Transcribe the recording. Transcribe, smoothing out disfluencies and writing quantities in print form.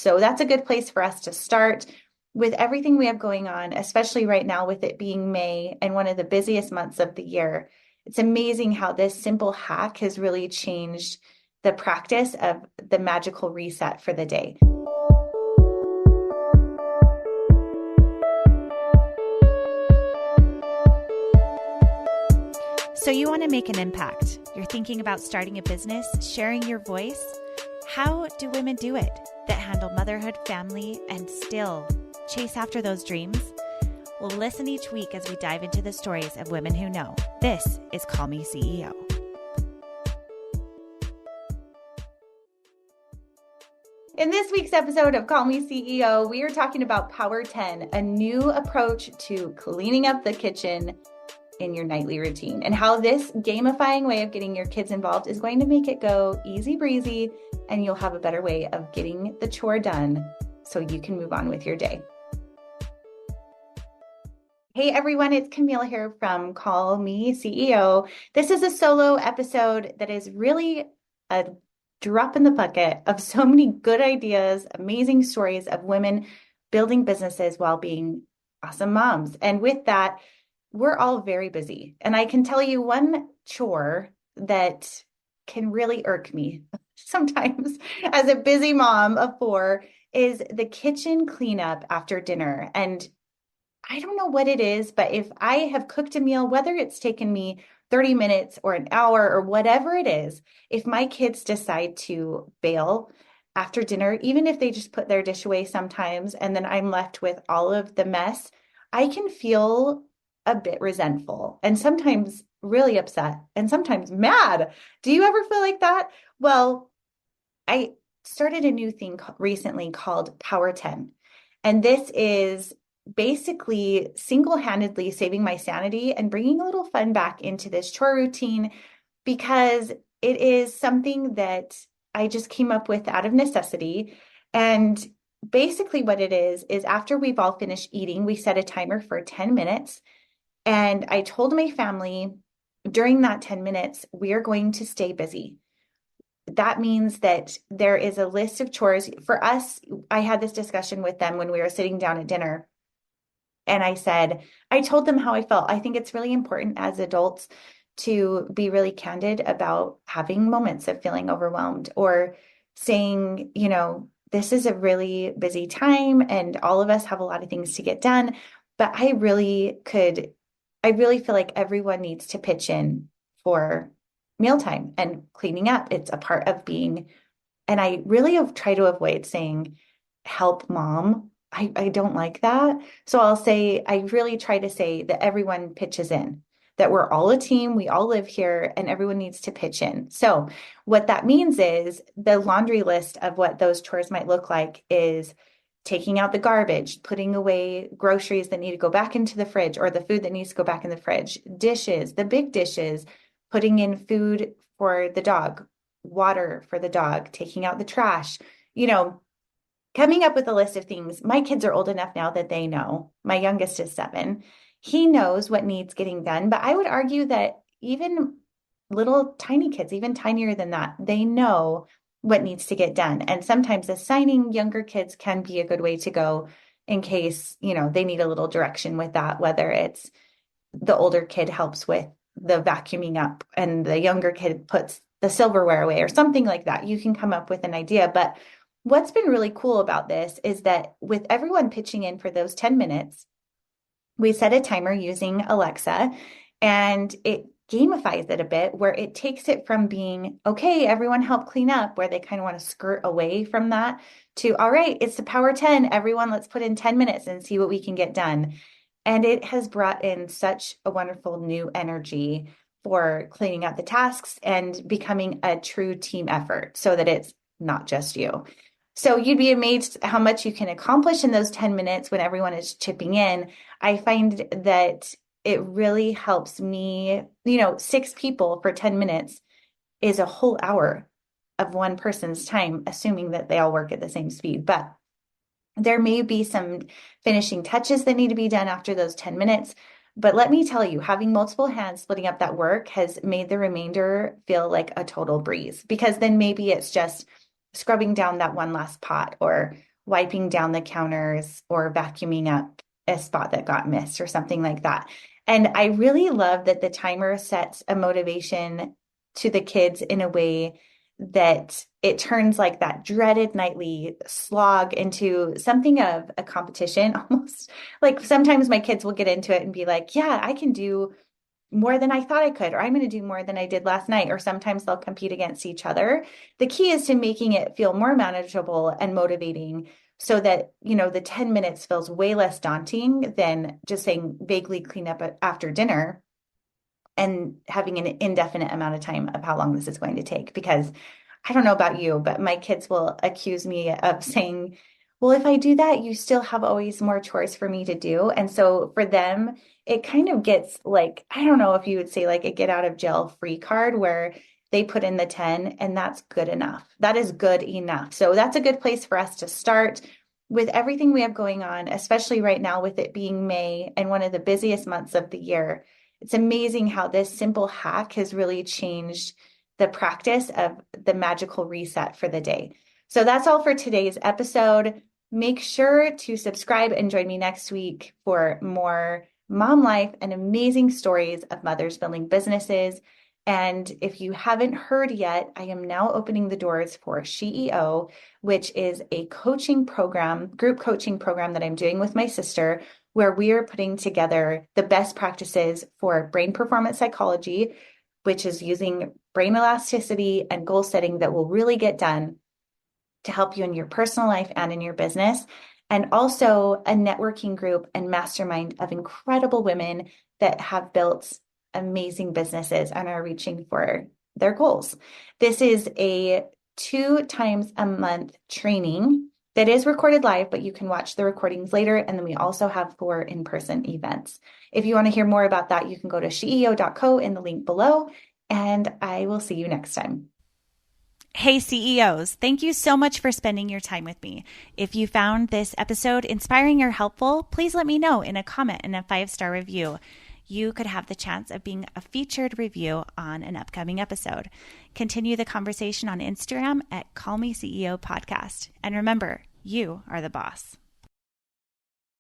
So that's a good place for us to start with everything we have going on, especially right now with it being May and one of the busiest months of the year. It's amazing how this simple hack has really changed the practice of the magical reset for the day. So you want to make an impact. You're thinking about starting a business, sharing your voice. How do women do it that handle motherhood, family, and still chase after those dreams? Well, listen each week as we dive into the stories of women who know. This is Call Me CEO. In this week's episode of Call Me CEO, we are talking about Power 10, a new approach to cleaning up the kitchen in your nightly routine, and how this gamifying way of getting your kids involved is going to make it go easy breezy, and you'll have a better way of getting the chore done so you can move on with your day. Hey everyone, it's Camille here from Call Me CEO. This is a solo episode that is really a drop in the bucket of so many good ideas, amazing stories of women building businesses while being awesome moms. And with that, we're all very busy. And I can tell you one chore that can really irk me sometimes as a busy mom of 4 is the kitchen cleanup after dinner. And I don't know what it is, but if I have cooked a meal, whether it's taken me 30 minutes or an hour or whatever it is, if my kids decide to bail after dinner, even if they just put their dish away sometimes, and then I'm left with all of the mess, I can feel a bit resentful and sometimes really upset and sometimes mad. Do you ever feel like that? Well, I started a new thing recently called Power 10. And this is basically single-handedly saving my sanity and bringing a little fun back into this chore routine, because it is something that I just came up with out of necessity. And basically what it is after we've all finished eating, we set a timer for 10 minutes. And I told my family during that 10 minutes, we are going to stay busy. That means that there is a list of chores. For us, I had this discussion with them when we were sitting down at dinner. And I told them how I felt. I think it's really important as adults to be really candid about having moments of feeling overwhelmed or saying, this is a really busy time and all of us have a lot of things to get done. But I really feel like everyone needs to pitch in for mealtime and cleaning up. It's a part of being, and I really have tried to avoid saying, help mom. I don't like that. So I really try to say that everyone pitches in, that we're all a team, we all live here, and everyone needs to pitch in. So what that means is the laundry list of what those chores might look like is taking out the garbage, putting away groceries that need to go back into the fridge or the food that needs to go back in the fridge, dishes, the big dishes, putting in food for the dog, water for the dog, taking out the trash, coming up with a list of things. My kids are old enough now that they know. My youngest is 7. He knows what needs getting done, but I would argue that even little tiny kids, even tinier than that, they know what needs to get done. And sometimes assigning younger kids can be a good way to go in case, they need a little direction with that, whether it's the older kid helps with the vacuuming up and the younger kid puts the silverware away or something like that. You can come up with an idea. But what's been really cool about this is that with everyone pitching in for those 10 minutes, we set a timer using Alexa, and it gamifies it a bit, where it takes it from being, okay, everyone help clean up, where they kind of want to skirt away from that, to, all right, it's the Power 10. Everyone, let's put in 10 minutes and see what we can get done. And it has brought in such a wonderful new energy for cleaning up the tasks and becoming a true team effort so that it's not just you. So you'd be amazed how much you can accomplish in those 10 minutes when everyone is chipping in. I find that it really helps me, 6 people for 10 minutes is a whole hour of one person's time, assuming that they all work at the same speed. But there may be some finishing touches that need to be done after those 10 minutes. But let me tell you, having multiple hands splitting up that work has made the remainder feel like a total breeze, because then maybe it's just scrubbing down that one last pot or wiping down the counters or vacuuming up a spot that got missed or something like that. And I really love that the timer sets a motivation to the kids in a way that it turns like that dreaded nightly slog into something of a competition almost. Like sometimes my kids will get into it and be like, yeah, I can do more than I thought I could, or I'm going to do more than I did last night, or sometimes they'll compete against each other. The key is to making it feel more manageable and motivating so that, the 10 minutes feels way less daunting than just saying vaguely clean up after dinner and having an indefinite amount of time of how long this is going to take. Because I don't know about you, but my kids will accuse me of saying, well, if I do that, you still have always more chores for me to do. And so for them, it kind of gets like, I don't know if you would say like a get out of jail free card where they put in the 10 and that's good enough. That is good enough. So that's a good place for us to start with everything we have going on, especially right now with it being May and one of the busiest months of the year. It's amazing how this simple hack has really changed the practice of the magical reset for the day. So that's all for today's episode. Make sure to subscribe and join me next week for more mom life and amazing stories of mothers building businesses. And if you haven't heard yet, I am now opening the doors for SheEO, which is a coaching program, group coaching program that I'm doing with my sister, where we are putting together the best practices for brain performance psychology, which is using brain elasticity and goal setting that will really get done to help you in your personal life and in your business. And also a networking group and mastermind of incredible women that have built amazing businesses and are reaching for their goals. This is a 2 times a month training that is recorded live, but you can watch the recordings later. And then we also have 4 in-person events. If you want to hear more about that, you can go to sheo.co in the link below, and I will see you next time. Hey CEOs, thank you so much for spending your time with me. If you found this episode inspiring or helpful, please let me know in a comment and a 5-star review. You could have the chance of being a featured review on an upcoming episode. Continue the conversation on Instagram at Call Me CEO Podcast. And remember, you are the boss.